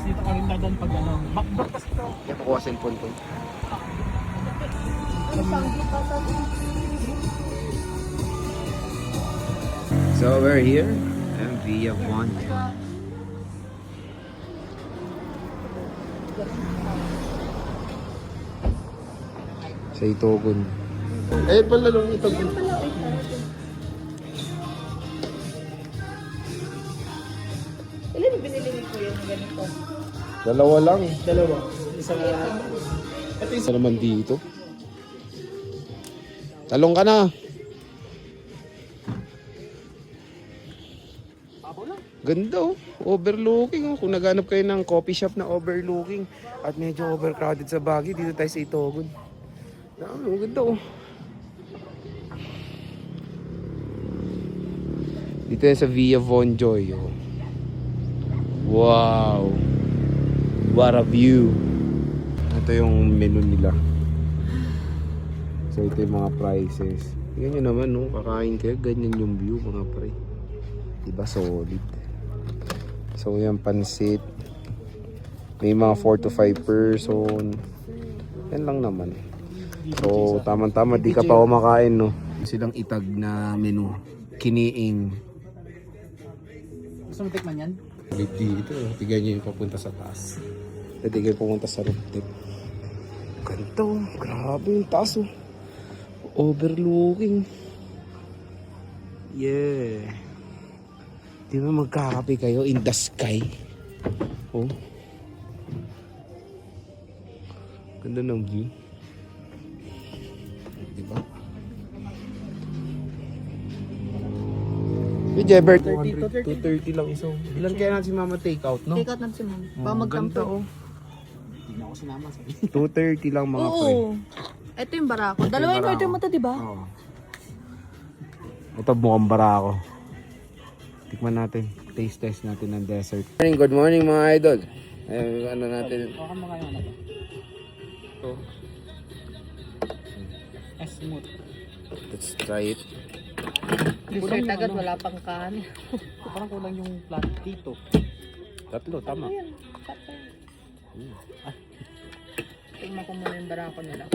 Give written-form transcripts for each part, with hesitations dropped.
dito ka rin dadaan pag ano. Backdoor kasi ito. Kaya kukuha cellphone ko. So we're here and Via Von. Sa Itogon. Eh pala lang Itogon. Ilan yung binili mo po yung ganito? Dalawa lang. Dalawa. Isa na. Isa naman dito. Talong ka na. Ganda oh. Overlooking oh. Kung naghanap kayo ng coffee shop na overlooking at medyo overcrowded sa Baguio, dito tayo sa Itogon. Dami, ganda oh. Dito yan sa Via Von Joy oh. Wow. What a view. Ito yung menu nila. So ito yung mga prices. Tingnan nyo naman no, kakain kayo, ganyan yung view mga pre. Diba solid. So yan pansit. May mga 4 to 5 person. Yan lang naman. So tama-tama di ka pa kumakain no. Silang itag na menu. Kiniing. Gusto mo tikman yan? Ulit dito. Tignan nyo yung papunta sa taas. Pwede kayo pumunta sa rooftop. Ganda oh. Grabe yung taas oh. Overlooking. Yeah. Di ba magkakape kayo in the sky? Oh. Ganda ng view. Di ba? Hey Jebert, 230 lang iso. Ilan kaya natin si Mama take out, no? Take out natin si ma'am. Baka magkampo. Oh. Hindi na ako sinama. 230 lang mga pre. Oo. Ito yung barako. Dalawa yung order mo to, di ba? Oo. Ito mukhang barako. Tikman natin. Taste test natin ng dessert. Good morning mga idol. Eh, ano natin? Baka mga yung ano to. Ito. Smooth. Let's try it. Dessert agad, wala pang kanin. Parang kulang yung plat dito. Tatlo, tama. Ayan, sakto yan. Tingnan ko muna yung barako nila.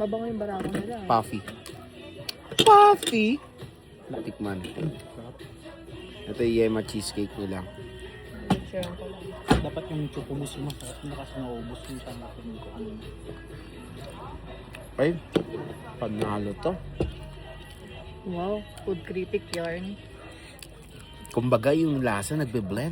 Mabango yung barako nila. Puffy. Puffy? Tikman. Ito yung Yema cheesecake nila. Share ko lang. Dapat yung chocomus yung masarap na kasi naubos yung tanggapin ko. Ay, panalo to. Wow, food critic yarn. Kumbaga yung lasa nagbe-blend.